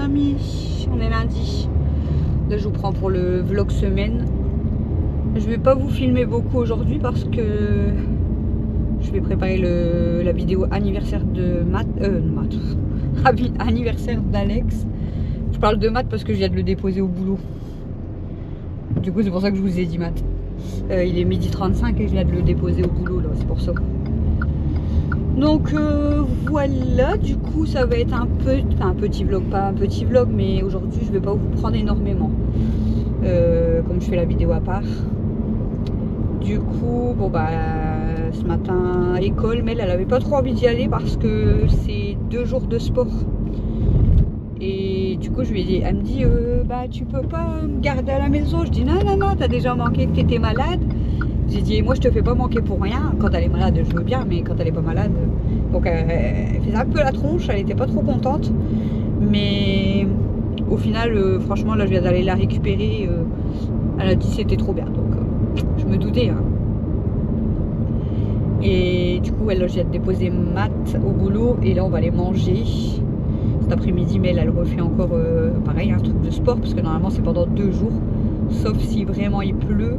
amis, on est lundi. Là je vous prends pour le vlog semaine. Je vais pas vous filmer beaucoup aujourd'hui parce que je vais préparer la vidéo anniversaire de anniversaire d'Alex. Je parle de Matt parce que je viens de le déposer au boulot. Du coup c'est pour ça que je vous ai dit Matt. Il est 12h35 et je viens de le déposer au boulot là, c'est pour ça. Donc voilà, du coup ça va être un petit vlog, pas un petit vlog, mais aujourd'hui je vais pas vous prendre énormément. Comme je fais la vidéo à part. Du coup, bon bah ce matin école, mais elle avait pas trop envie d'y aller parce que c'est 2 jours de sport. Et du coup je lui ai dit, elle me dit bah tu peux pas me garder à la maison. Je dis non, t'as déjà manqué que t'étais malade. J'ai dit moi je te fais pas manquer pour rien. Quand elle est malade je veux bien, mais quand elle est pas malade. Donc elle faisait un peu la tronche, elle était pas trop contente. Mais au final franchement là je viens d'aller la récupérer. Elle a dit c'était trop bien, donc je me doutais hein. Et du coup elle, je viens de déposer Matt au boulot et là on va aller manger cet après-midi. Mais elle refait encore pareil un truc de sport parce que normalement c'est pendant 2 jours, sauf si vraiment il pleut.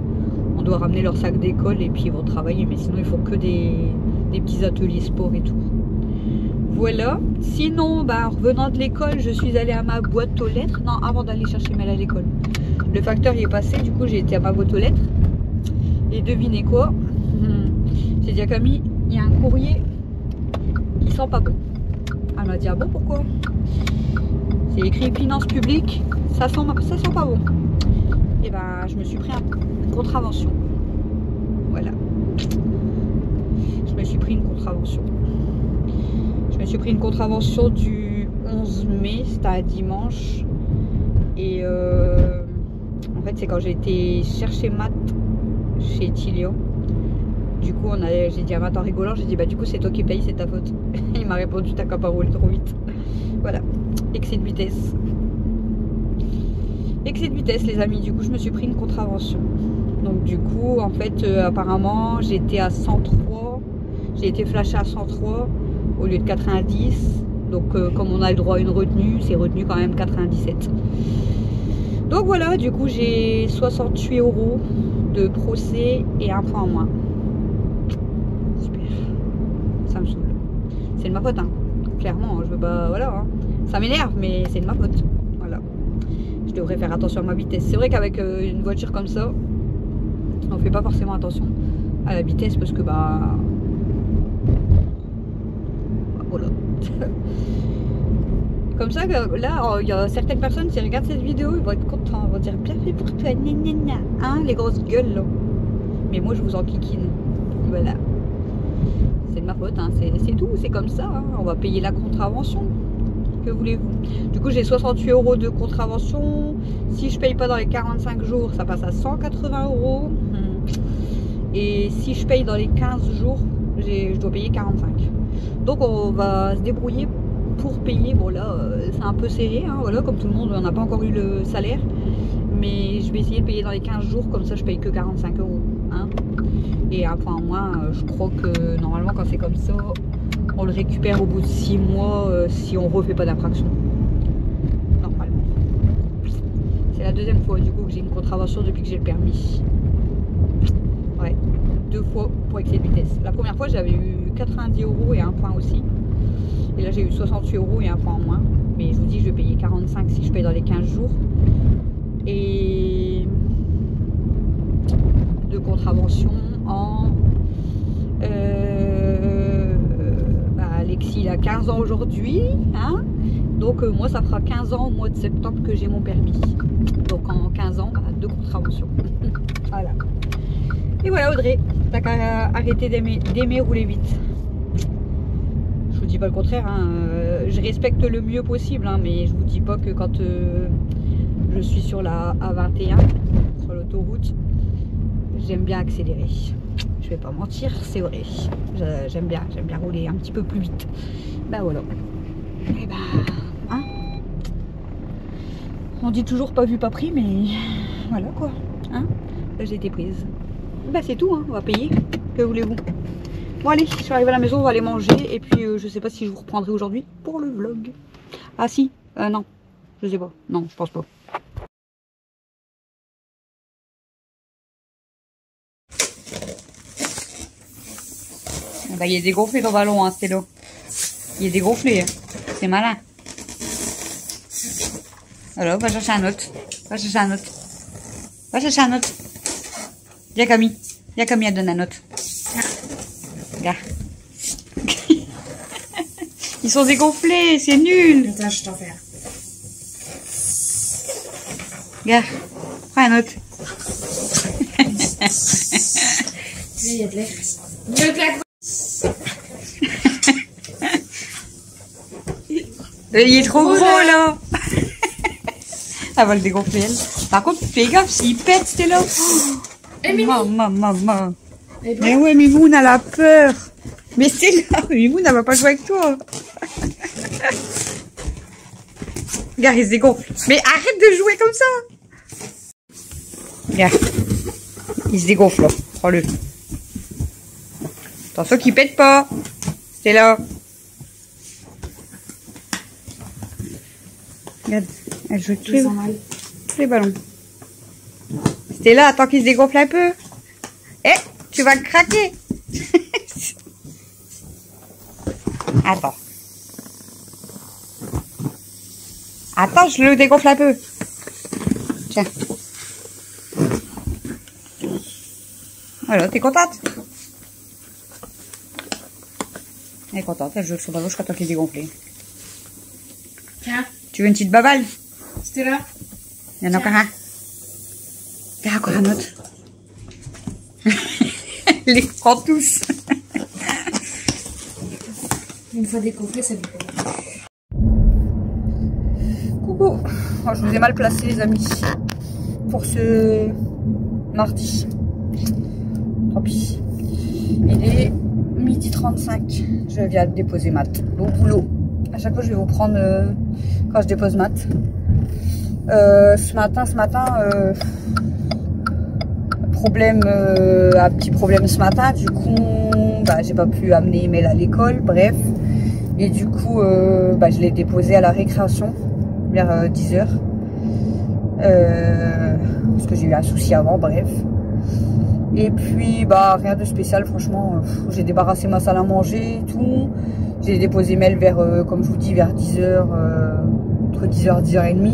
On doit ramener leur sac d'école et puis ils vont travailler, mais sinon ils font que des petits ateliers sport et tout. Voilà. Sinon, bah, en revenant de l'école, je suis allée à ma boîte aux lettres. Non, avant d'aller chercher Mel à l'école. Le facteur y est passé, du coup j'ai été à ma boîte aux lettres. Et devinez quoi? J'ai dit à Camille, il y a un courrier qui sent pas bon. Elle m'a dit ah bon, pourquoi? C'est écrit finances publiques, ça sent pas bon. Et ben je me suis pris une contravention. Voilà. Je me suis pris une contravention. Je me suis pris une contravention du 11 mai, c'était un dimanche. Et en fait c'est quand j'ai été chercher Matt chez Tilio. Du coup j'ai dit à Matt en rigolant, j'ai dit bah du coup c'est toi qui paye, c'est ta faute. Il m'a répondu t'as qu'à pas rouler trop vite. Voilà, excès de vitesse. Excès de vitesse les amis, du coup je me suis pris une contravention. Donc du coup en fait apparemment j'étais à 103, j'ai été flashée à 103 au lieu de 90. Donc comme on a le droit à une retenue, c'est retenu quand même 97. Donc voilà, du coup j'ai 68 € de procès et un point en moins. Super, ça me saoule. C'est de ma faute hein, clairement, je veux pas, voilà hein. Ça m'énerve mais c'est de ma faute. Voilà. Je devrais faire attention à ma vitesse. C'est vrai qu'avec une voiture comme ça, on fait pas forcément attention à la vitesse parce que bah voilà. Comme ça, là, il y a certaines personnes qui regardent cette vidéo, ils vont être contents, ils vont dire bien fait pour toi, gna gna gna, hein, les grosses gueules là. Mais moi je vous en kikine. Voilà. C'est de ma faute, hein. C'est tout, c'est comme ça, hein. On va payer la contravention. Que voulez-vous? Du coup j'ai 68 € de contravention. Si je paye pas dans les 45 jours, ça passe à 180 €. Et si je paye dans les 15 jours, je dois payer 45. Donc on va se débrouiller pour payer. Bon là c'est un peu serré hein, voilà, comme tout le monde on n'a pas encore eu le salaire, mais je vais essayer de payer dans les 15 jours, comme ça je paye que 45 € hein. Et un point en moins, je crois que normalement quand c'est comme ça on le récupère au bout de 6 mois si on refait pas d'infraction normalement. C'est la deuxième fois du coup que j'ai une contravention depuis que j'ai le permis. Ouais, 2 fois pour excès de vitesse. La première fois j'avais eu 90 € et un point aussi. Et là j'ai eu 68 € et un point en moins. Mais je vous dis je vais payer 45 si je paye dans les 15 jours. Et de contravention en Alexis il a 15 ans aujourd'hui hein. Donc moi ça fera 15 ans au mois de septembre que j'ai mon permis. Donc en 15 ans 2 contraventions. Voilà. Et voilà Audrey, t'as qu'à arrêter d'aimer rouler vite. Je vous dis pas le contraire hein. Je respecte le mieux possible hein, mais je vous dis pas que quand je suis sur la A21 sur l'autoroute, j'aime bien accélérer. Je vais pas mentir, c'est vrai. J'aime bien rouler un petit peu plus vite. Bah voilà. Et bah hein, on dit toujours pas vu pas pris, mais voilà quoi hein. Là j'ai été prise. Bah c'est tout hein, on va payer. Que voulez-vous? Bon allez, je suis arrivée à la maison, on va aller manger. Et puis je sais pas si je vous reprendrai aujourd'hui pour le vlog. Ah si, non. Je sais pas. Non, je pense pas. Bah, il est dégonflé ton ballon, hein, Stélo. Il est dégonflé. Hein. C'est malin. Alors, va chercher un autre. Va chercher un autre. Va chercher un autre. Viens, Camille. Viens, Camille, elle donne un autre. Regarde. Ils sont dégonflés, c'est nul. Attends, je t'en fais un. Regarde. Prends un autre. Il y a de l'air. Mieux que la... Il est trop gros là. Elle va le dégonfler elle. Par contre, fais gaffe, s'il pète, c'était là. Maman. Mais ouais, Mimoun, elle a peur. Mais c'est là, Mimoun, elle va pas jouer avec toi. Regarde, il se dégonfle. Mais arrête de jouer comme ça. Regarde. Il se dégonfle là. Prends-le. Attention qu'il pète pas. C'est là. Regarde, elle joue tous les ballons. C'était là, attends qu'il se dégonfle un peu. Eh, tu vas le craquer. Attends. Attends, je le dégonfle un peu. Tiens. Voilà, t'es contente? Elle est contente, elle joue avec son ballon jusqu'à temps qu'il est dégonflé. Tiens. Tu veux une petite babale? C'était là. Il y en a encore un. Il y a encore un autre. Les prend tous. Une fois décoffré, ça dépend. Coucou. Oh, je vous ai mal placé les amis. Pour ce mardi. Tant pis. Il est 12h35. Je viens de déposer Matt au boulot. À chaque fois je vais vous prendre quand je dépose Matt. Ce matin, un petit problème ce matin, du coup bah, j'ai pas pu amener Emile à l'école, bref, et du coup bah, je l'ai déposé à la récréation vers 10h parce que j'ai eu un souci avant, bref, et puis bah rien de spécial franchement. J'ai débarrassé ma salle à manger et tout, j'ai déposé Emile vers comme je vous dis vers 10h, entre 10h et 10h30.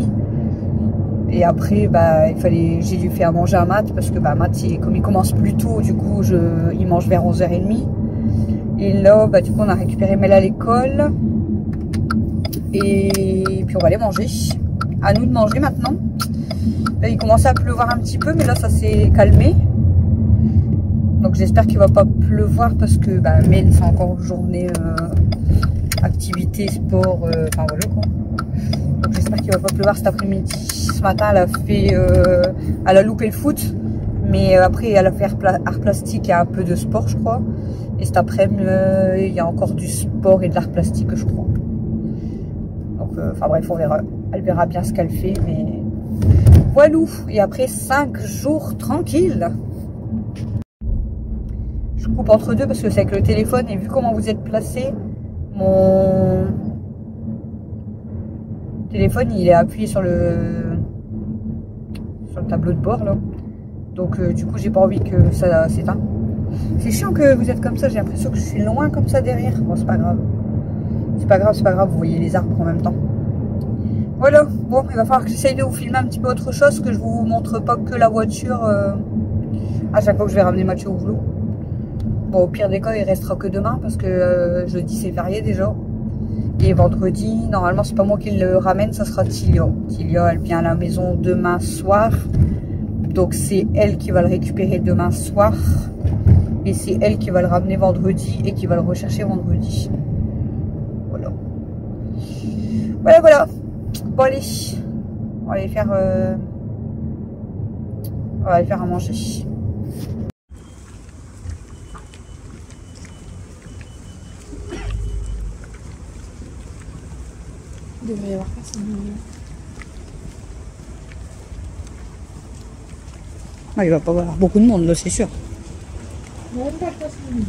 Et après, bah, j'ai dû faire à manger à Matt parce que bah, Matt, comme il commence plus tôt, du coup, il mange vers 11h30. Et là, bah, du coup, on a récupéré Mel à l'école. Et puis, on va aller manger. À nous de manger maintenant. Là, il commençait à pleuvoir un petit peu, mais là, ça s'est calmé. Donc, j'espère qu'il va pas pleuvoir parce que bah, Mel, c'est encore journée activité, sport, enfin voilà quoi. Donc j'espère qu'il va pas pleuvoir cet après-midi. Ce matin, elle a loupé le foot, mais après elle a fait art plastique et un peu de sport, je crois. Et cet après-midi, il y a encore du sport et de l'art plastique, je crois. Donc, enfin bref, on verra. Elle verra bien ce qu'elle fait, mais voilà. Et après 5 jours tranquilles. Je coupe entre deux parce que c'est avec le téléphone et vu comment vous êtes placé, mon téléphone il est appuyé sur le tableau de bord là, donc du coup j'ai pas envie que ça s'éteint. C'est chiant que vous êtes comme ça, j'ai l'impression que je suis loin comme ça derrière. Bon, c'est pas grave, vous voyez les arbres en même temps. Voilà, bon, il va falloir que j'essaye de vous filmer un petit peu autre chose, que je vous montre pas que la voiture à chaque fois que je vais ramener Mathieu au boulot. Bon, au pire des cas, il restera que demain parce que jeudi c'est férié déjà. Et vendredi, normalement, c'est pas moi qui le ramène, ça sera Tilia. Tilia, elle vient à la maison demain soir. Donc, c'est elle qui va le récupérer demain soir. Et c'est elle qui va le ramener vendredi et qui va le rechercher vendredi. Voilà. Voilà. Bon, allez. On va aller faire à manger. Il devrait y avoir personne. Ah, il va pas y avoir beaucoup de monde là, c'est sûr. Non, pas personne.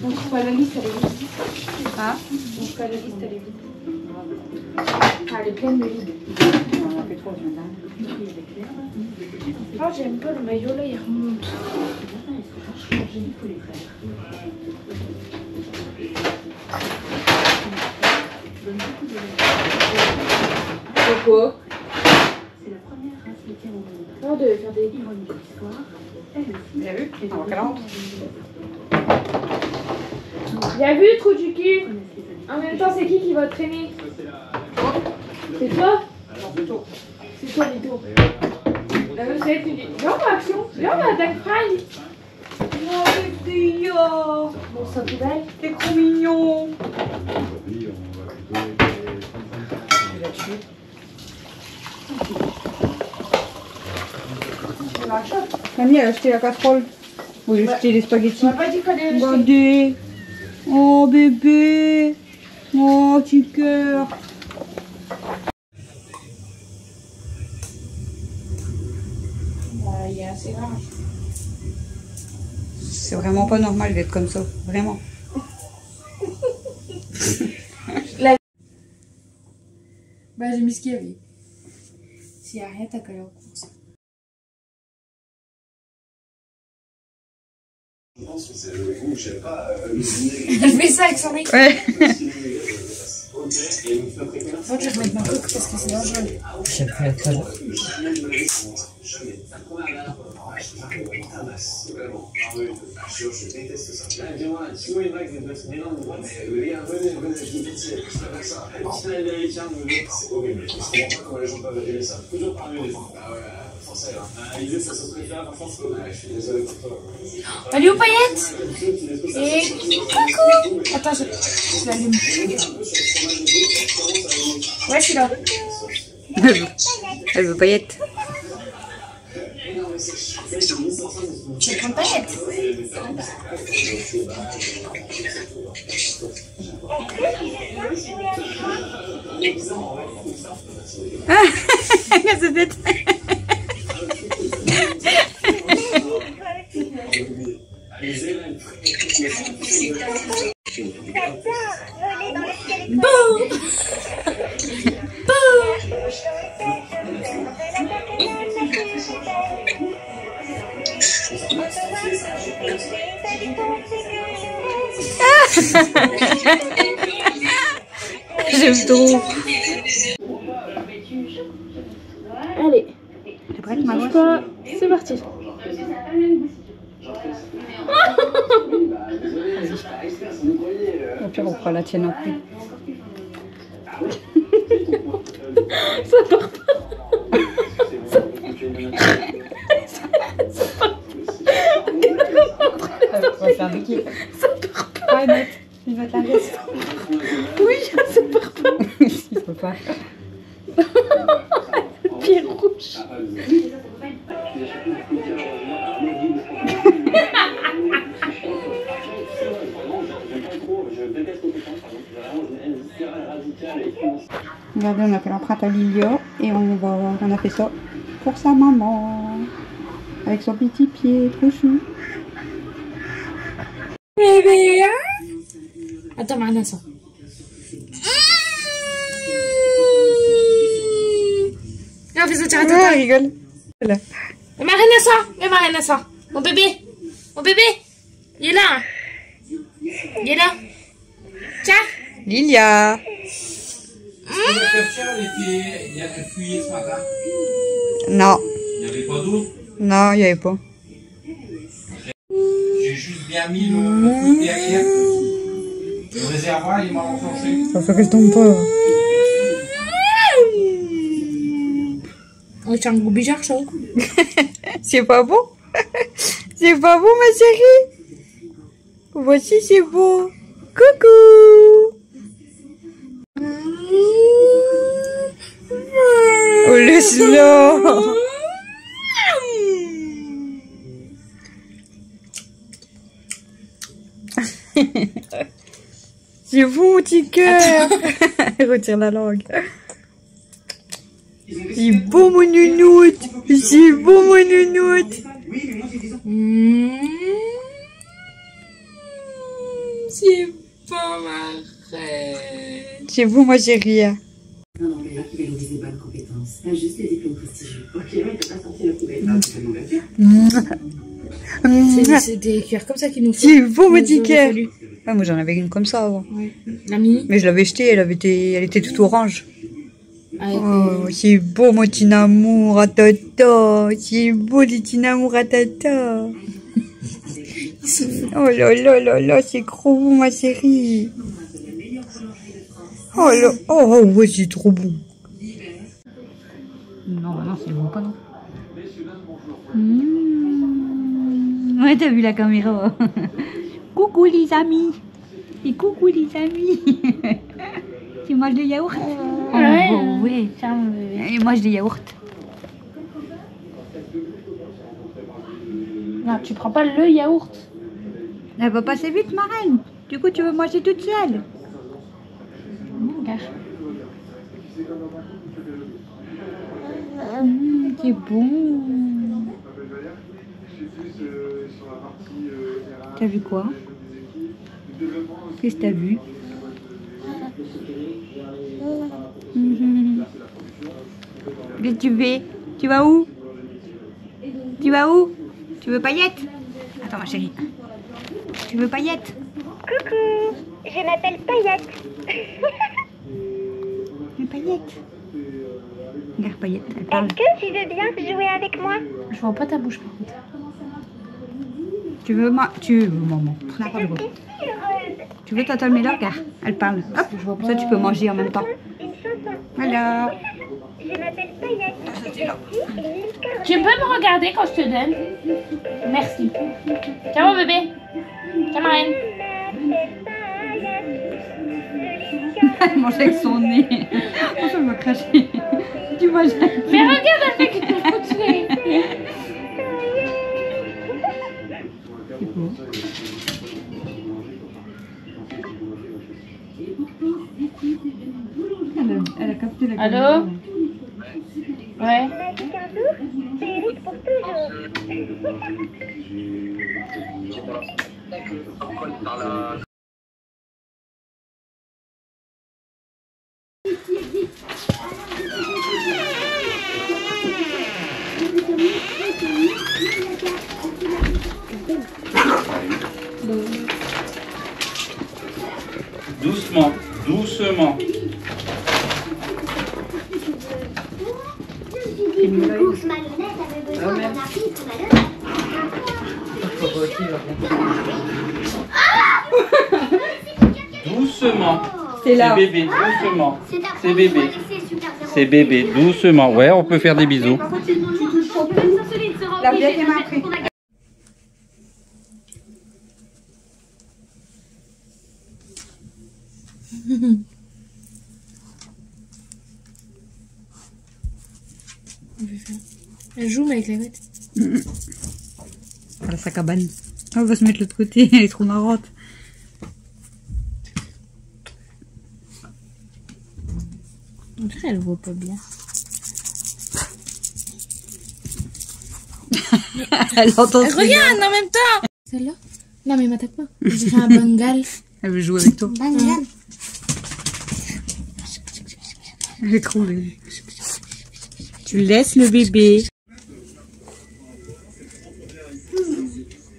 On trouve pas la liste, elle est vide. Hein? On trouve pas la liste, elle est vide. Ah, elle est pleine de vide. Oh, j'aime pas le maillot là, il remonte. Pourquoi? On devait faire des ironies d'histoire. Bien vu? On va calandre. Bien vu, trou du cul. En même temps, c'est qui va traîner? C'est toi? C'est toi, Lito. La meuf, c'est elle qui dit viens, on va action. Viens, on va attaque Fry. Oh, bébé, oh. Bon, ça poubelle. T'es trop mignon. Aujourd'hui, on va plutôt Tu l'as tué. C'est la chope. Mamie, elle a acheté la casserole. Oui, j'ai acheté les spaghettis. On m'a pas dit qu'il fallait acheter. Regardez. Oh, bébé. Oh, petit cœur. Bah, il est assez large. C'est vraiment pas normal d'être comme ça. Vraiment. Bah, j'ai mis ce qu'il y avait. S'il n'y a rien, t'as qu'à aller en course. Je pense que c'est le goût, je sais pas. Elle fait ça avec son mec. Ouais. Faut que je remette ma coque parce que c'est dangereux. J'aime pas être là. Je déteste ça. Dis-moi, sinon il y en a qui doivent se mélanger. Mais venez, je vous dis, je préfère ça. Si les Américains nous disent, c'est horrible. Je comprends pas comment les gens peuvent aimer ça. Toujours parler des gens. Ah ouais, français là. L'idée, ça se préfère par France. Je suis désolé pour toi. Salut aux paillettes. Et coucou. Attends, je l'allume. Ouais, je suis là. Elle veut paillettes. Je vais prendre paillettes. Ah, c'est bête. J'aime trop. Allez, T'es prête, ma bouge gosse? pas. C'est parti. Au pire, on fera la tienne après. Ça part pas. On va faire des kiffs. Ouais, Matt. Il va te la laisser. Oui, ça part pas. Il peut pas. Pied rouge. Regardez, on a fait l'empreinte à Lilia et on a fait ça pour sa maman. Avec son petit pied, trop chou. Bébé. Attends, Marina, ça. Ah, fais ça, tiens, attends. Rigole. Voilà. Marina, ça. Mais Marina, ça. Mon bébé. Mon bébé. Il est là. Il est là. Tiens. Lilia. La cafetière, elle a fouillé ce matin. Non. Il n'y avait pas d'eau. Non, il n'y avait pas. J'ai juste bien mis le truc derrière. Le réservoir, il m'a enclenché. Ça fait que je tombe pas. Oh, c'est un gros bizarre, ça. C'est pas bon? C'est pas bon, ma chérie? Voici, c'est beau. Coucou. Oh, le slow. C'est vous, mon petit cœur. Retire la langue. C'est beau, mon nounoute. C'est beau, mon nounoute. C'est pas ma reine. C'est vous, ma chérie. Non, non, mais là, qui valorise les bonnes compétences, pas juste les diplômes prestigieux. Ok, ouais, t'as pas sorti la poubelle. C'est des cuillères comme ça qu'ils nous font. C'est vous, mon petit cœur. Ouais, moi, j'en avais une comme ça avant. Ouais. La mini. Mais je l'avais jetée, elle était toute orange. Avec Oh, c'est beau, mon petit amour à tata. C'est beau, les petits amours à tata. Oh là là là là, c'est trop bon, ma chérie. Oh là, oh ouais, c'est trop bon. Non, non, c'est bon pas non. Ouais, t'as vu la caméra. Coucou les amis. Et coucou les amis. Tu manges des yaourts? Ouais. Oh, ouais, ça et mange des yaourts. Non, tu prends pas le yaourt. Elle va passer vite, ma reine. Du coup, tu veux manger toute seule. Regarde. C'est bon. T'as vu quoi? Qu'est-ce que t'as vu? Qu'est-ce que tu fais? Tu vas où? Tu vas où? Tu veux paillettes? Attends, ma chérie. Tu veux paillettes? Coucou, je m'appelle Paillette. Mais paillettes. Regarde paillettes, elle parle. Est-ce que tu veux bien jouer avec moi? Je vois pas ta bouche par contre. Tu veux maman? N'importe quoi. Tu veux Tata Mela? Regarde, elle parle. Hop, Je vois ça pas. tu peux manger en même temps. Une chanson. Voilà. Je m'appelle Paillette. Tu peux me regarder quand je te donne? Merci. Tiens mon bébé. Tiens ma reine. Elle mange avec son nez. Oh, ça va cracher. Tu manges. Mais regarde, elle fait que bouger. C'est beau. Elle a capté la caméra. Allô? Ouais. Magique un jour, féerique pour toujours. Doucement, doucement. Une course malhonnête avait besoin d'un arbitre malhonnête. Doucement. C'est là. C'est bébé, doucement. C'est à C'est bébé. Super Zéro. C'est bébé, doucement. Ouais, on peut faire des bisous. Par contre, tu touches trop plus. La deuxième après. Elle joue mais avec la bête. Voilà sa cabane. On va se mettre de l'autre côté, elle est trop marrante. On dirait elle voit pas bien. Elle entend. Elle regarde en même temps. Celle-là? Non mais m'attaque pas. Je dirais un bengal. Elle veut jouer avec toi. Elle est trop belle. Tu laisses le bébé.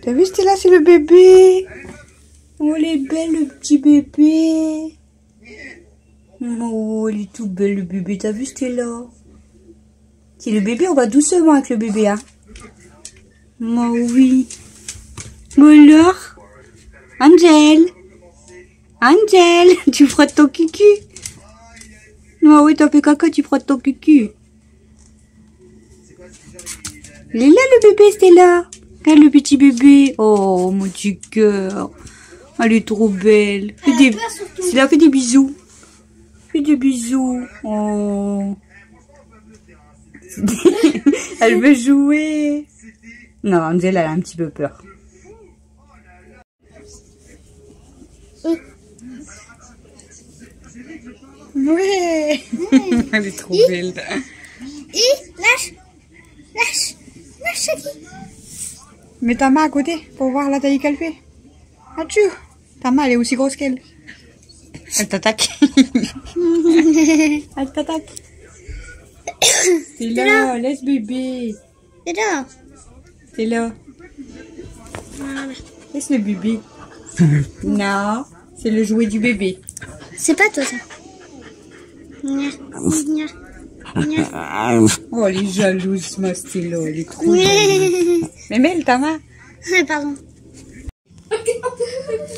T'as vu Stella, c'est le bébé. Oh, elle est belle le petit bébé. Oh, il est tout belle le bébé. T'as vu Stella? C'est le bébé, on va doucement avec le bébé, hein. Oh oui. Bon alors, Angel. Angel, tu frottes ton cucu. Oh oui, t'as fait caca, tu frottes ton cucu. Il est là le bébé, Stella. Regarde le petit bébé. Oh, mon petit cœur. Elle est trop belle. Stella, fais des bisous. Fais des bisous. Oh. Elle veut jouer. Non, Angel, elle a un petit peu peur. Ouais. Elle est trop belle. Lâche. Chérie. Mets ta main à côté pour voir la taille qu'elle fait. Atchou. Ta main elle est aussi grosse qu'elle. Elle t'attaque. Elle t'attaque. T'es là, laisse bébé. C'est là. T'es là. Laisse le bébé. Non, c'est le jouet du bébé. C'est pas toi ça. Oh, elle est jalouse, ma stylo. Elle est trop jalouse. Mais mets ta main. Pardon.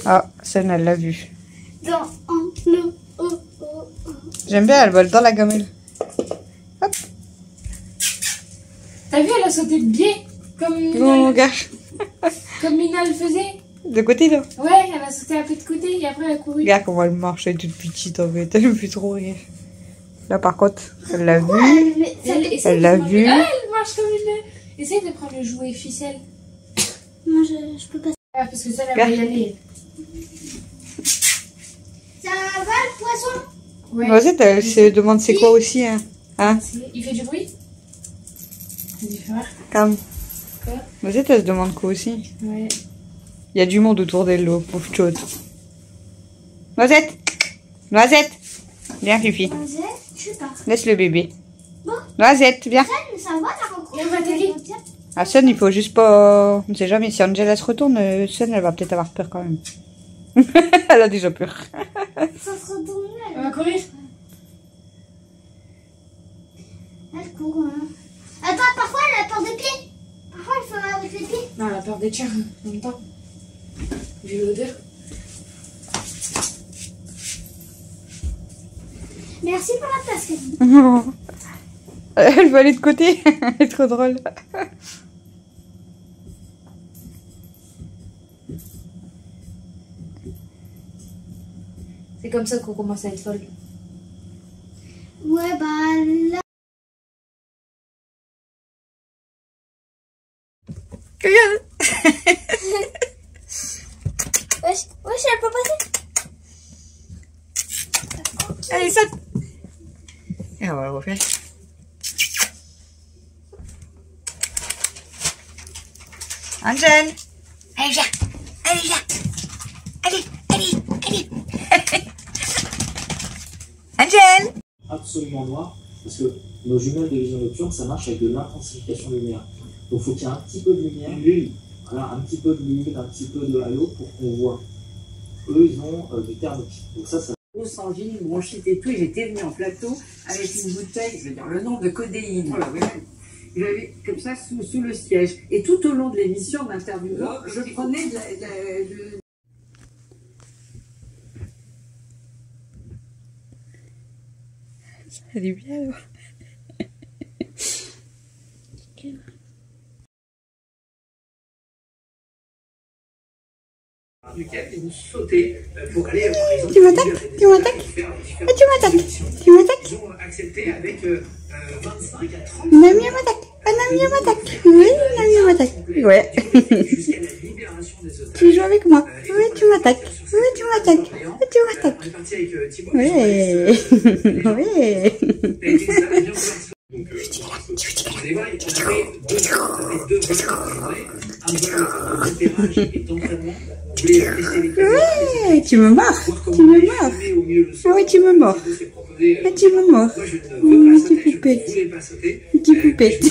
Ah, ça, elle l'a vu. Dans l'eau. J'aime bien, elle vole dans la gamelle. Hop. T'as vu, elle a sauté de biais comme Bon, regarde. comme Mina le faisait. De côté, là. Ouais, elle a sauté un peu de côté et après elle a couru. Regarde comment elle marche, elle est toute petite en fait. Elle me fait trop rire. Là, par contre, elle l'a vu. Elle l'a vu. Ah, elle marche comme une. Essaye de prendre le jouet ficelle. Non, je peux pas. Ah, parce que ça, elle va y aller. Ça va le poisson? Ouais. Rosette, elle se demande c'est quoi aussi, hein. Hein? Il fait du bruit? Vas-y, fais voir. Comme. Quoi? Rosette, elle se demande quoi aussi. Ouais. Il y a du monde autour d'elle, là, pauvre chose. Noisette! Noisette! Viens, Fifi. Je sais pas. Laisse le bébé. Bon. Noisette, viens. Ça va la rencontre? On va t'aider. Ah, Sun, il faut juste pas... On ne sait jamais, si Angela se retourne, Sun, elle va peut-être avoir peur quand même. Elle a déjà peur. Ça se retourne. On va courir. Elle court. Hein. Attends, parfois elle a peur des pieds. Parfois elle fait avec les pieds. Non, elle a peur des tiens en même temps. Vu l'odeur. Merci pour la place, Camille. Elle veut aller de côté. Elle est trop drôle. C'est comme ça qu'on commence à être folle. Ouais, bah là. Wesh, elle peut passer. Allez, saute. Et on va le refaire. Angel. Allez, viens. Allez, viens. Allez. Angel. Absolument noir, parce que nos jumelles de vision nocturne, ça marche avec de l'intensification lumière. Donc il faut qu'il y ait un petit peu de lumière, voilà, un petit peu de lune, un petit peu de halo pour qu'on voit. Eux, ils ont du thermique. Donc ça grosse angine, bronchite et tout, et j'étais venue en plateau avec une bouteille, je veux dire le nom de codéine. Voilà, oui. J'avais comme ça sous le siège. Et tout au long de l'émission d'interview, je prenais de Elle est bien, là. duquel vous sautez pour aller Tu m'attaques. Ils ont accepté avec 25 à 30 Un ami m'attaque. Oui, un ami m'attaque. Ouais. jusqu'à la libération des otages. Tu joues avec moi. Oui, tu m'attaques. On est parti avec Thibaut. Oui. Donc, on les voit, on avait deux vols un vol d'opérage et d'entraînement. On voulait tester les caméras. Ouais, tu me mords. Oui, tu me mords. Moi, je ne veux pas sauter, je ne voulais pas sauter. Petit poupette.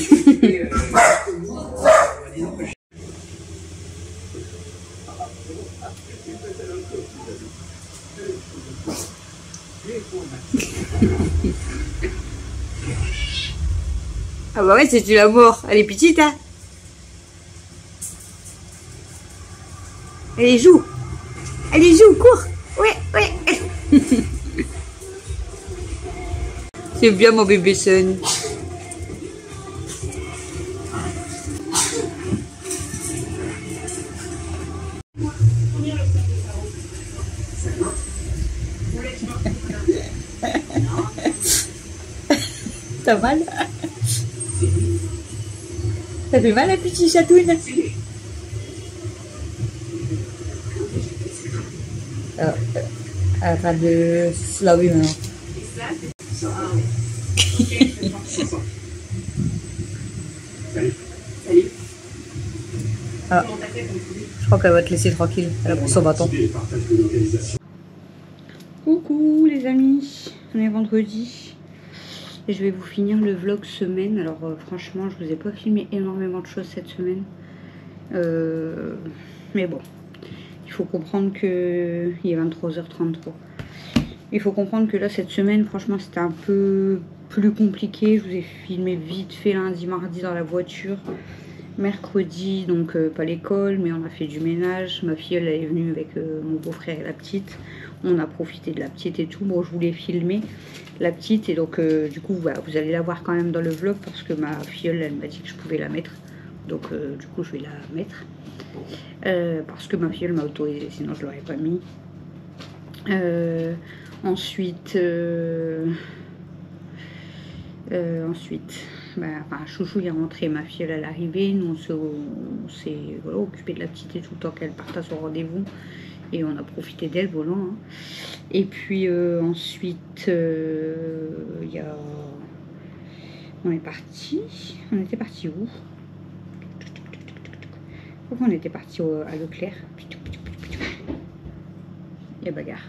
Ah bah ouais, c'est tu la mort. Elle est petite, hein. Allez, joue, cours. Ouais. C'est bien mon bébé Sun. T'as mal? Ça fait mal, la petite chatoune? Elle est en train de se laver maintenant. Ah. Je crois qu'elle va te laisser tranquille. Elle a pris son bâton. Coucou les amis, on est vendredi et je vais vous finir le vlog semaine. Alors franchement, je vous ai pas filmé énormément de choses cette semaine. Mais bon, il faut comprendre que il est 23h33. Il faut comprendre que là cette semaine, franchement, c'était un peu plus compliqué. Je vous ai filmé vite fait lundi, mardi dans la voiture. Mercredi, donc pas l'école, mais on a fait du ménage. Ma fille, elle est venue avec mon beau-frère et la petite. On a profité de la petite et tout. Bon, je voulais filmer la petite et donc du coup, voilà, vous allez la voir quand même dans le vlog parce que ma fille, elle m'a dit que je pouvais la mettre. Donc du coup, je vais la mettre parce que ma fille, elle m'a autorisé, sinon je l'aurais pas mis. Ensuite, enfin, Chouchou est rentré, ma fille elle est arrivée, nous on s'est voilà, occupé de la petite et tout le temps qu'elle partait à son rendez-vous et on a profité d'elle, voilà. Hein. Et puis ensuite, on est parti, on était parti où? On était parti à Leclerc. Il y a bagarre.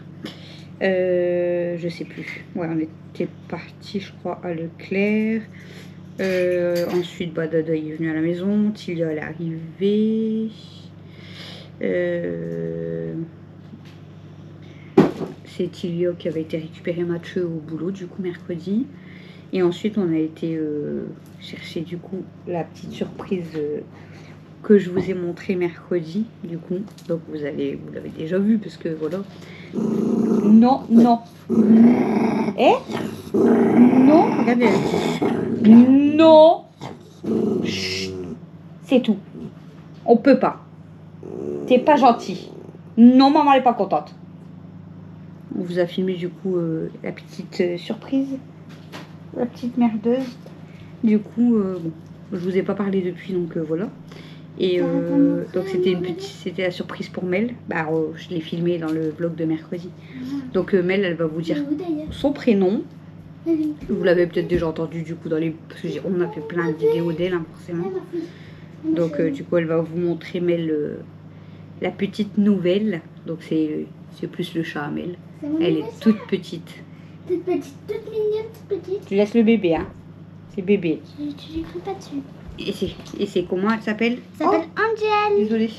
Je sais plus. Ouais, on était parti, je crois, à Leclerc. Ensuite, Dada est venu à la maison. Tilia, elle est arrivée. C'est Tilia qui avait été récupérer Mathieu au boulot, du coup, mercredi. Et ensuite, on a été chercher, du coup, la petite surprise que je vous ai montré mercredi, du coup. Donc, vous l'avez déjà vu, parce que, voilà. Non, non. Eh? Non, regardez. Non. C'est tout. On peut pas. T'es pas gentil. Non, maman elle est pas contente. On vous a filmé du coup la petite surprise. La petite merdeuse. Du coup, bon, je vous ai pas parlé depuis, donc voilà. Et donc c'était la surprise pour Mel. Bah, je l'ai filmé dans le vlog de mercredi. Donc Mel, elle va vous dire son prénom. Vous l'avez peut-être déjà entendu du coup dans les... Parce qu'on a fait plein de vidéos d'elle, hein, forcément. Donc du coup, elle va vous montrer Mel, la petite nouvelle. Donc c'est plus le chat à Mel. Elle est toute petite. Toute petite, toute mignonne, toute petite. Tu laisses le bébé, hein. C'est bébé. Tu n'écris pas dessus. Et c'est comment elle s'appelle? Elle s'appelle Angel. Désolée.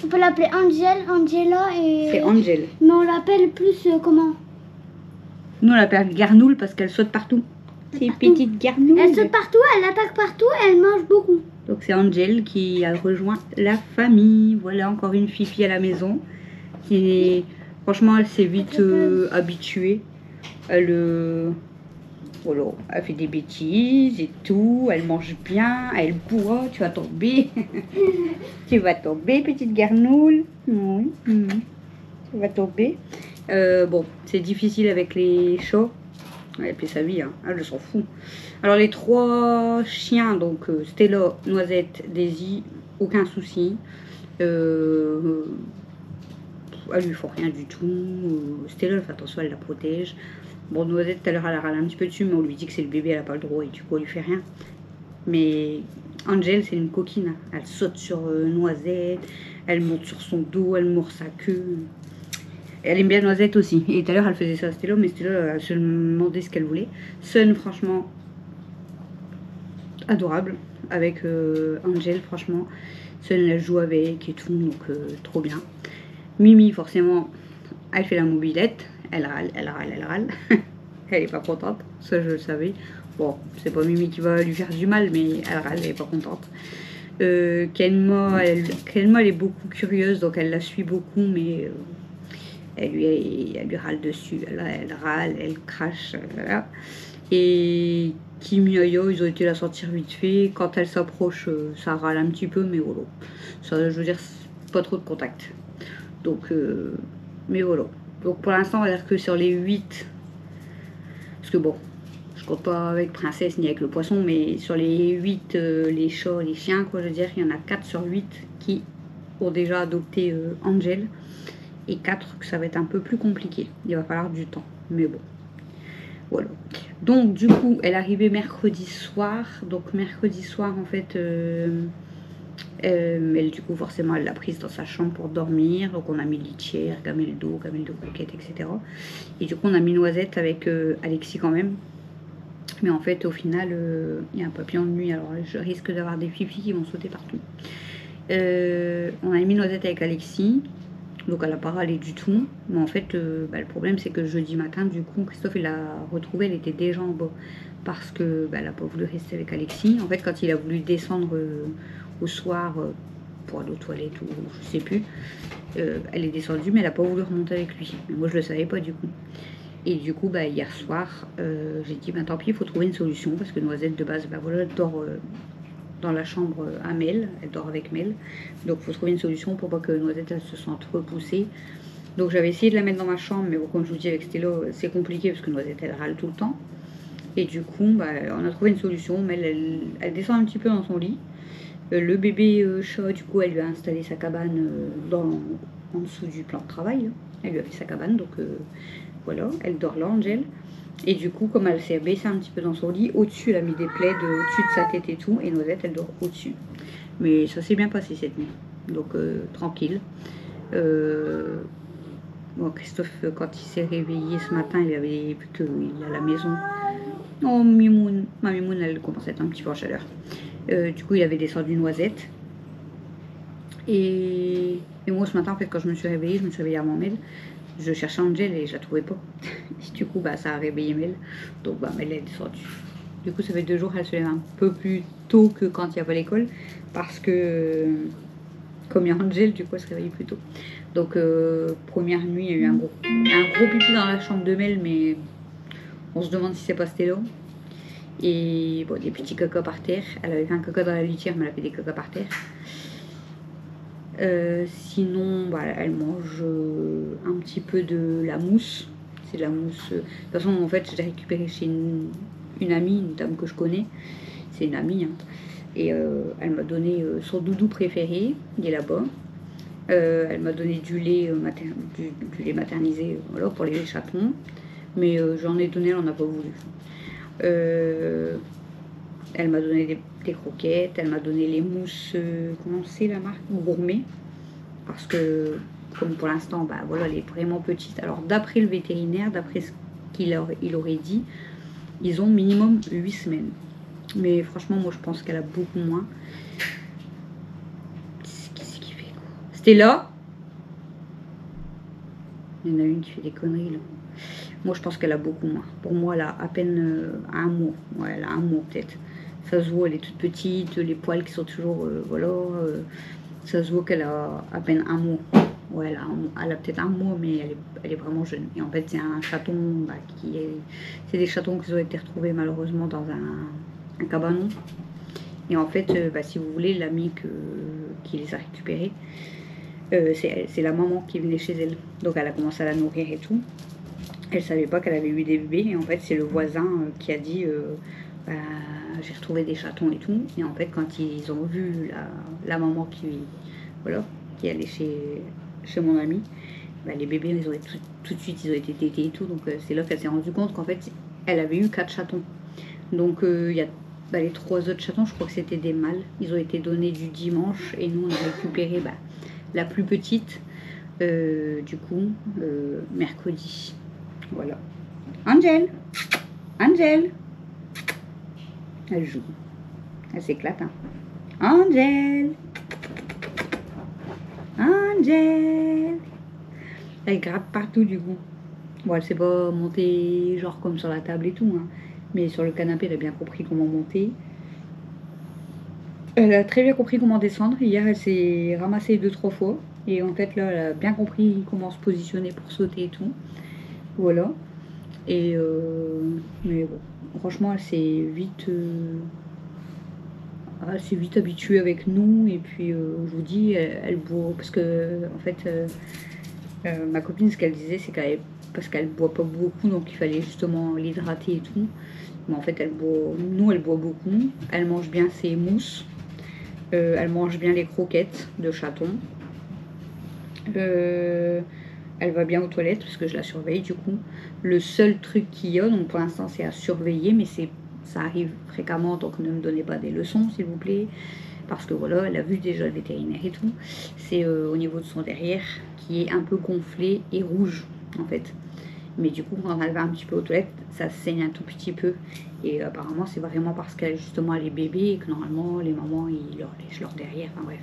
On peut l'appeler Angel, Angela et... C'est Angel. Mais on l'appelle plus comment? Nous on l'appelle Garnoul parce qu'elle saute partout. C'est une petite Garnoul. Elle saute partout, elle attaque partout, elle mange beaucoup. Donc c'est Angel qui a rejoint la famille. Voilà, encore une fifi à la maison. Franchement, elle s'est vite habituée. Voilà, elle fait des bêtises et tout, elle mange bien, elle boit, tu vas tomber. Tu vas tomber, petite Garnoul. Oui, tu vas tomber. Bon, c'est difficile avec les chats. Elle fait sa vie, hein. Elle s'en fout. Alors les 3 chiens, donc Stella, Noisette, Daisy, aucun souci. Elle lui fait rien du tout. Stella, elle fait attention, elle la protège. Bon, Noisette, tout à l'heure, elle râle un petit peu dessus, mais on lui dit que c'est le bébé, elle n'a pas le droit et du coup, elle lui fait rien. Mais Angel, c'est une coquine. Elle saute sur Noisette, elle monte sur son dos, elle mord sa queue. Et elle aime bien Noisette aussi. Et tout à l'heure, elle faisait ça à Stella, mais Stella, elle se demandait ce qu'elle voulait. Sun, franchement, adorable. Avec Angel, franchement. Sun, elle joue avec et tout, donc trop bien. Mimi, forcément, elle fait la mobilette. Elle râle, elle râle, elle râle. Elle est pas contente, ça je le savais. Bon, c'est pas Mimi qui va lui faire du mal, mais elle râle, elle est pas contente. Kenma, elle est beaucoup curieuse, donc elle la suit beaucoup, mais elle lui râle dessus. Elle râle, elle crache, voilà. Et Kim Yo-Yo, ils ont été la sortir vite fait. Quand elle s'approche, ça râle un petit peu, mais voilà. Ça, je veux dire, pas trop de contact. Donc, mais voilà. Donc pour l'instant, on va dire que sur les 8, parce que bon, je compte pas avec Princesse ni avec le poisson, mais sur les 8, les chats, les chiens, quoi, je veux dire, il y en a 4 sur 8 qui ont déjà adopté Angel. Et 4 que ça va être un peu plus compliqué. Il va falloir du temps. Mais bon. Voilà. Donc du coup, elle est arrivée mercredi soir. Donc mercredi soir, en fait, elle, du coup, forcément, elle l'a prise dans sa chambre pour dormir. Donc on a mis litière, gamelle d'eau croquette, etc. Et du coup, on a mis Noisette avec Alexis quand même. Mais en fait, au final, il y a un papillon de nuit. Alors je risque d'avoir des fifis qui vont sauter partout. On a mis Noisette avec Alexis. Donc elle n'a pas râlé du tout. Mais en fait, le problème c'est que jeudi matin, du coup, Christophe il l'a retrouvée, elle était déjà en bas. Parce que elle n'a pas voulu rester avec Alexis. En fait, quand il a voulu descendre au soir pour aller aux toilettes ou je sais plus, elle est descendue mais elle n'a pas voulu remonter avec lui. Mais moi je le savais pas du coup. Et du coup, hier soir, j'ai dit tant pis, il faut trouver une solution. Parce que Noisette de base, voilà, elle dort dans la chambre à Mel, elle dort avec Mel, donc il faut trouver une solution pour pas que Noisette elle se sente repoussée. Donc j'avais essayé de la mettre dans ma chambre, mais bon, comme je vous dis avec Stélo, c'est compliqué parce que Noisette elle râle tout le temps. Et du coup, on a trouvé une solution. Mel elle descend un petit peu dans son lit. Le bébé chat, du coup, elle lui a installé sa cabane en dessous du plan de travail. Là. Elle lui a fait sa cabane, donc voilà, elle dort là, Angel. Et du coup, comme elle s'est baissée un petit peu dans son lit, au-dessus, elle a mis des plaids au-dessus de sa tête et tout. Et Noisette, elle dort au-dessus. Mais ça s'est bien passé cette nuit. Donc, tranquille. Bon, Christophe, quand il s'est réveillé ce matin, il avait vu qu'il est à la maison. Oh, Mimoun. Ma Mimoun, elle commence à être un petit peu en chaleur. Du coup, il avait descendu Noisette. Et moi, ce matin, en fait, quand je me suis réveillée, je me suis réveillée à mon mail. Je cherchais Angel et je la trouvais pas. Et du coup, ça a réveillé Mel. Donc, Mel est descendue. Du coup, ça fait 2 jours, elle se lève un peu plus tôt que quand il n'y a pas l'école. Parce que, comme il y a Angel, du coup, elle se réveille plus tôt. Donc, première nuit, il y a eu un gros pipi dans la chambre de Mel, mais on se demande si c'est pas Stélo. Et bon, des petits caca par terre. Elle avait fait un caca dans la litière, mais elle a fait des caca par terre. Sinon, elle mange un petit peu de la mousse. C'est de la mousse. De toute façon, en fait, je l'ai récupérée chez une amie, une dame que je connais. C'est une amie. Hein. Et elle m'a donné son doudou préféré. Il est là-bas. Elle m'a donné du lait, du lait maternisé voilà, pour les chatons. Mais j'en ai donné, elle n'en a pas voulu. Elle m'a donné des croquettes, elle m'a donné les mousses, comment c'est la marque, Gourmet, parce que comme pour l'instant, voilà, elle est vraiment petite. Alors d'après le vétérinaire, d'après ce qu'il aurait dit, ils ont minimum 8 semaines. Mais franchement, moi je pense qu'elle a beaucoup moins. Qu'est-ce qu'il fait quoi? C'était là. Il y en a une qui fait des conneries là. Moi je pense qu'elle a beaucoup moins. Pour moi, elle a à peine 1 mois. Ouais, elle a 1 mois peut-être. Ça se voit, elle est toute petite, les poils qui sont toujours, voilà. Ça se voit qu'elle a à peine 1 mois. Ouais, elle a peut-être 1 mois, mais elle est vraiment jeune. Et en fait, c'est un chaton c'est des chatons qui ont été retrouvés malheureusement dans un cabanon. Et en fait, si vous voulez, l'amie qui les a récupérés, c'est la maman qui venait chez elle. Donc elle a commencé à la nourrir et tout. Elle savait pas qu'elle avait eu des bébés. Et en fait, c'est le voisin qui a dit... j'ai retrouvé des chatons et tout. Et en fait, quand ils ont vu la maman qui allait chez mon ami, les bébés, ils ont été tout de suite, ils ont été tétés et tout. Donc, c'est là qu'elle s'est rendue compte qu'en fait, elle avait eu 4 chatons. Donc, il y a les 3 autres chatons, je crois que c'était des mâles. Ils ont été donnés du dimanche et nous, on a récupéré la plus petite, du coup, mercredi. Voilà. Angel! Angel! Elle joue. Elle s'éclate. Hein. Angel! Angel! Elle gratte partout du coup. Bon, elle sait pas monter genre comme sur la table et tout. Hein. Mais sur le canapé, elle a bien compris comment monter. Elle a très bien compris comment descendre. Hier, elle s'est ramassée 2-3 fois. Et en fait, là, elle a bien compris comment se positionner pour sauter et tout. Voilà. Et mais bon, franchement, elle s'est vite habituée avec nous. Et puis, je vous dis, elle boit. Parce que, en fait, ma copine, ce qu'elle disait, c'est parce qu'elle boit pas beaucoup. Donc, il fallait justement l'hydrater et tout. Mais en fait, elle boit beaucoup. Elle mange bien ses mousses. Elle mange bien les croquettes de chaton. Elle va bien aux toilettes parce que je la surveille du coup. Le seul truc qu'il y a, donc pour l'instant c'est à surveiller, mais ça arrive fréquemment, donc ne me donnez pas des leçons s'il vous plaît. Parce que voilà, elle a vu déjà le vétérinaire et tout. C'est au niveau de son derrière qui est un peu gonflé et rouge en fait. Mais du coup quand elle va un petit peu aux toilettes, ça saigne un tout petit peu. Et apparemment c'est vraiment parce qu'elle justement elle est bébé et que normalement les mamans ils leur lèchent leur derrière, enfin bref.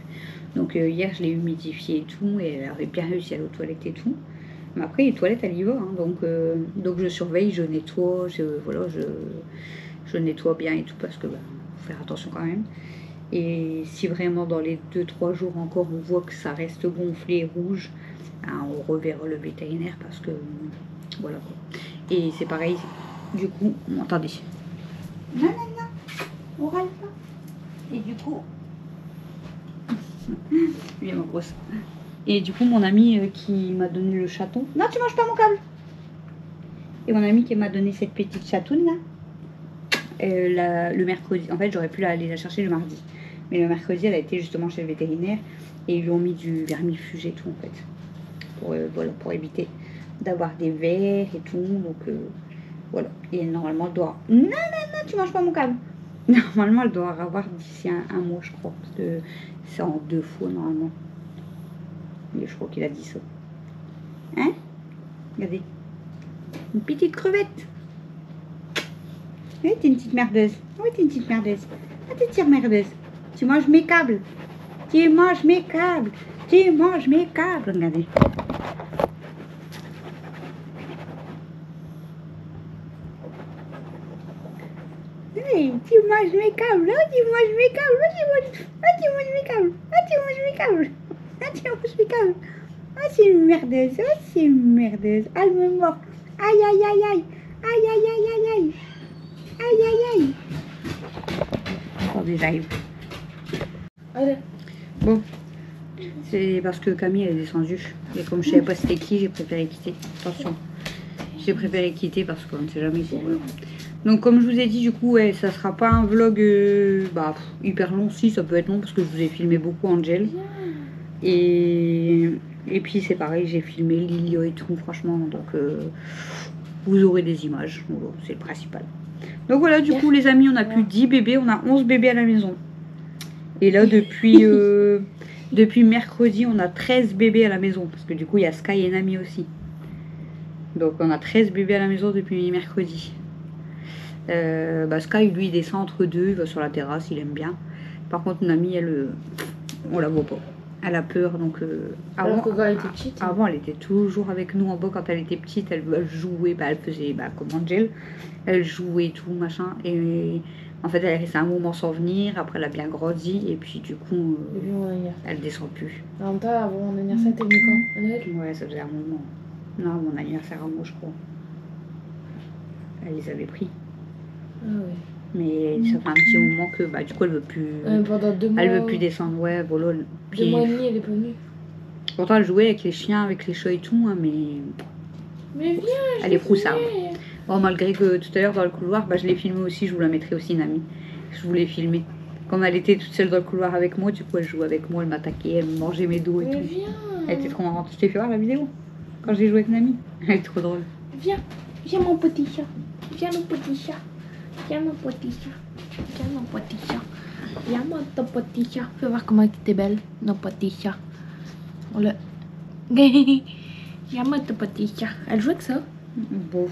Donc hier je l'ai humidifié et tout et elle avait bien réussi à aller aux toilettes et tout. Mais après les toilettes elle y va, hein, donc je surveille, je nettoie, je nettoie bien et tout parce que faut faire attention quand même. Et si vraiment dans les 2-3 jours encore on voit que ça reste gonflé et rouge, hein, on reverra le vétérinaire parce que voilà quoi. Et c'est pareil, du coup, attendez. Non, non, non, on râle pas. Et du coup, viens ma grosse. Et du coup, mon ami qui m'a donné le chaton. Non, tu manges pas mon câble. Et mon ami qui m'a donné cette petite chatoune là, le mercredi. En fait, j'aurais pu aller la chercher le mardi. Mais le mercredi, elle a été justement chez le vétérinaire et ils lui ont mis du vermifuge et tout en fait. Voilà, pour éviter d'avoir des vers et tout. Donc voilà. Et normalement, elle doit. Non, non, non, tu manges pas mon câble. Normalement, elle doit avoir d'ici un mois, je crois. Parce que c'est en 2 fois normalement. Et je crois qu'il a dit ça. Hein? Regardez. Une petite crevette. Oui, t'es une petite merdeuse. Oui, t'es une petite merdeuse. Ah, t'es une petite merdeuse. Tu manges mes câbles. Tu manges mes câbles. Tu manges mes câbles. Regardez. Oui, tu manges mes câbles. Oh, tu manges mes câbles. Oh, tu manges mes câbles. Oh, tu manges mes câbles. Oh, tu manges mes câbles. Oh, c'est une merdeuse. Oh, c'est une merdeuse. Ah, elle me mord. Aïe, aïe, aïe, aïe. Aïe, aïe, aïe, aïe, aïe. Aïe, aïe, aïe. Attendez, j'arrive. Allez. Bon. C'est parce que Camille elle est descendue. Et comme je savais pas c'était qui, j'ai préféré quitter. Attention. J'ai préféré quitter parce qu'on ne sait jamais quoi. Donc comme je vous ai dit, du coup, ouais, ça sera pas un vlog hyper long. Si, ça peut être long parce que je vous ai filmé beaucoup Angel. Et puis c'est pareil, j'ai filmé Lilia et tout, franchement. Donc vous aurez des images. Bon, c'est le principal. Donc voilà, du coup les amis, on a plus 10 bébés. On a 11 bébés à la maison. Et là, depuis mercredi, on a 13 bébés à la maison. Parce que du coup, il y a Sky et Nami aussi. Donc on a 13 bébés à la maison depuis mercredi. Sky, lui, il descend entre deux. Il va sur la terrasse, il aime bien. Par contre, Nami, on la voit pas. Elle a peur. Donc, Alors que quand elle était petite. Avant, elle était toujours avec nous en bas. Quand elle était petite, elle jouait. Elle faisait comme Angel. Elle jouait et tout, machin. Et en fait, elle est restée un moment sans venir. Après, elle a bien grandi. Et puis, du coup, elle descend plus. En même temps, avant mon anniversaire, t'es venu quand? À Noël? Ouais, ça faisait un moment. Non, mon anniversaire à moi, je crois. Elle les avait pris. Ah ouais. Mais ça fait un petit moment que, du coup, elle veut plus. Pendant 2 mois. Elle veut plus descendre. Ouais, voilà. 2 mois et demi, elle est pas venue. Pourtant, elle jouait avec les chiens, avec les chats et tout, hein, mais. Mais viens, elle est froussarde. Bon, malgré que tout à l'heure dans le couloir, je l'ai filmé aussi, je vous la mettrai aussi, Nami. Je voulais filmer. Comme elle était toute seule dans le couloir avec moi, du coup elle jouait avec moi, elle m'attaquait, elle me mangeait mes dos et tout. Viens. Elle était trop marrante. Je t'ai fait voir la vidéo quand j'ai joué avec Nami. Elle est trop drôle. Viens, viens mon petit chat. Viens mon petit chat. Viens mon petit chat. Viens mon petit chat. Viens mon petit chat. Fais voir comment t'es belle, mon petit chat. On le... Viens mon petit chat. Elle joue avec ça? Bof.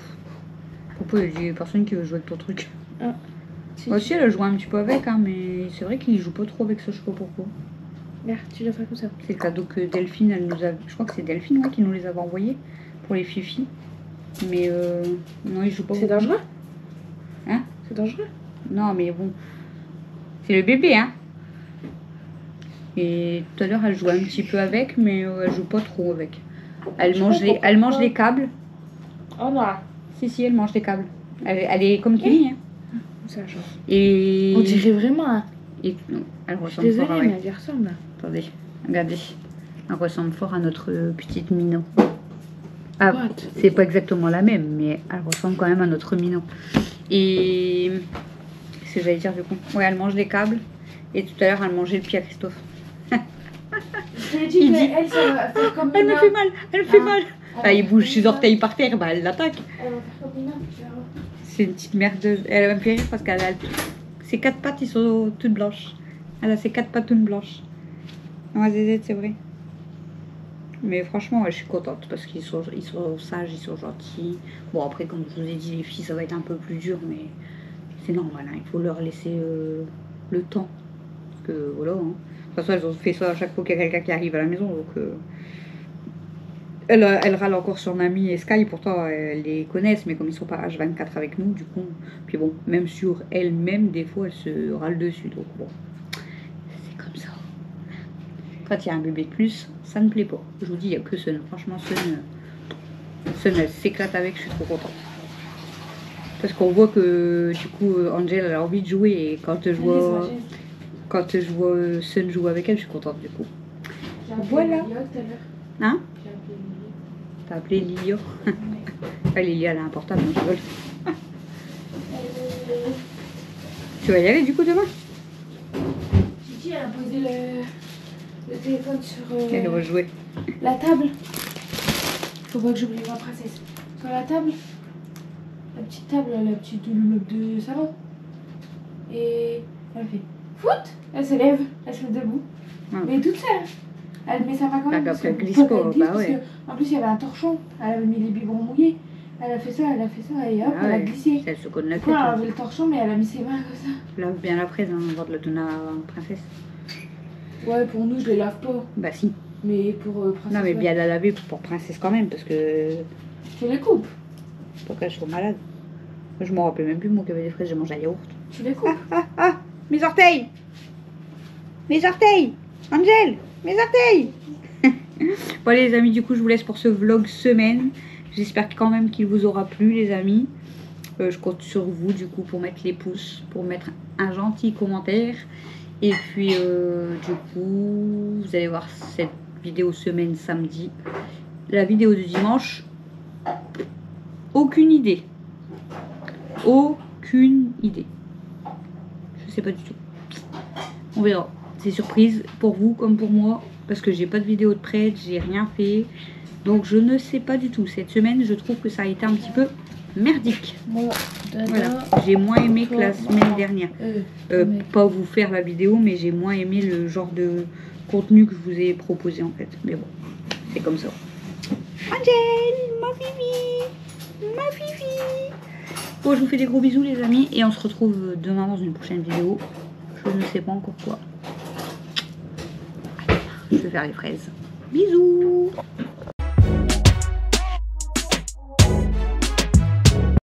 Pourquoi il y a personne qui veut jouer avec ton truc? Ah. Moi aussi elle a joué un petit peu avec, hein, mais c'est vrai qu'il joue pas trop avec ça, je sais pas pourquoi. Regarde, tu dois faire comme ça. C'est le cadeau que Delphine, elle nous a... Je crois que c'est Delphine qui nous les avait envoyés pour les fifis. Mais non, il joue pas. C'est dangereux? Hein? C'est dangereux? Non, mais bon. C'est le bébé, hein. Et tout à l'heure, elle jouait un petit peu avec, mais elle joue pas trop avec. Elle mange les câbles. Oh non. Si, elle mange les câbles. Elle est comme Kelly, hein. Ça, genre. Et... On dirait vraiment. Hein. Et... Non, elle Je suis ressemble fort à... désolée, mais elle ressemble. Attendez, regardez. Elle ressemble fort à notre petite Minou. Ah, c'est pas exactement la même, mais elle ressemble quand même à notre Minou. Et... Qu'est-ce que j'allais dire du coup? Ouais, elle mange les câbles. Et tout à l'heure, elle mangeait le pied à Christophe. Je t'ai dit qu'elle, ça va faire comme elle me fait mal, elle me fait mal. Enfin, il bouge ses orteils par terre, bah elle l'attaque. Elle va faire comme une arme, tu vas voir. C'est une petite merdeuse. Elle va me faire rire parce qu'elle a ses 4 pattes, ils sont toutes blanches. Elle a ses 4 pattes toutes blanches. Ouais, Zézette, c'est vrai. Mais franchement, ouais, je suis contente parce qu'ils sont sages, ils sont gentils. Bon, après, comme je vous ai dit, les filles, ça va être un peu plus dur, mais c'est normal. Hein, il faut leur laisser le temps. Parce que voilà. Hein. De toute façon, elles ont fait ça à chaque fois qu'il y a quelqu'un qui arrive à la maison. Donc, elle râle encore sur Nami et Sky. Pourtant, elles les connaissent, mais comme ils sont pas H24 avec nous, du coup. Puis bon, même sur elles-mêmes, des fois, elles se râlent dessus. Donc bon, c'est comme ça. Quand il y a un bébé de plus, ça ne plaît pas. Je vous dis, il n'y a que Sun. Franchement, Sun, elle s'éclate avec, je suis trop contente. Parce qu'on voit que, du coup, Angel, elle a envie de jouer. Et quand je vois Sun jouer avec elle, je suis contente, du coup. Voilà. Hein? T'as appelé Lilia? Ouais, Lilia, elle a un portable, je rigole. Tu vas y aller, du coup, demain? Gigi, elle a posé le téléphone sur Elle va jouer. la table. Faut pas que j'oublie ma princesse. Sur la table, la petite table, la petite meuble de salon. Et elle fait foot. Elle se lève debout. Ah. Mais toute seule. Elle met sa main quand même. Bah, Parce elle que glisse faut pas, qu'elle glisse, bah parce ouais. que, en plus, il y avait un torchon. Elle avait mis les biberons mouillés. Elle a fait ça et hop, Ah elle a ouais. glissé. Elle se connaît la Du tête. coup, elle a Hein. enlevé le torchon, mais elle a mis ses mains comme ça. Lave bien la fraise hein, avant de la donner à la princesse. Ouais, pour nous, je les lave pas. Bah si. Mais pour princesse. Non mais ouais. bien la laver pour princesse quand même parce que Tu les coupes. pour qu'elle soit malade. Je m'en rappelle même plus moi qu'il y avait des fraises, j'ai mangé un yaourt. Tu les coupes. Ah mes orteils. Mes orteils. Angel, mes orteils. Bon les amis, du coup je vous laisse pour ce vlog semaine. J'espère quand même qu'il vous aura plu les amis. Je compte sur vous du coup pour mettre les pouces, pour mettre un gentil commentaire. Et puis du coup vous allez voir cette vidéo semaine samedi. La vidéo de dimanche, aucune idée. Aucune idée. Je sais pas du tout. On verra. C'est surprise pour vous comme pour moi. Parce que j'ai pas de vidéo de prête, j'ai rien fait. Donc je ne sais pas du tout. Cette semaine, je trouve que ça a été un petit peu merdique. Moi, Voilà. J'ai moins aimé que la semaine dernière. Pas vous faire la vidéo, mais j'ai moins aimé le genre de contenu que je vous ai proposé en fait. Mais bon, c'est comme ça. Angel, ma fifi, ma fifi. Bon, je vous fais des gros bisous les amis. Et on se retrouve demain dans une prochaine vidéo. Je ne sais pas encore quoi. Je vais faire les fraises. Bisous.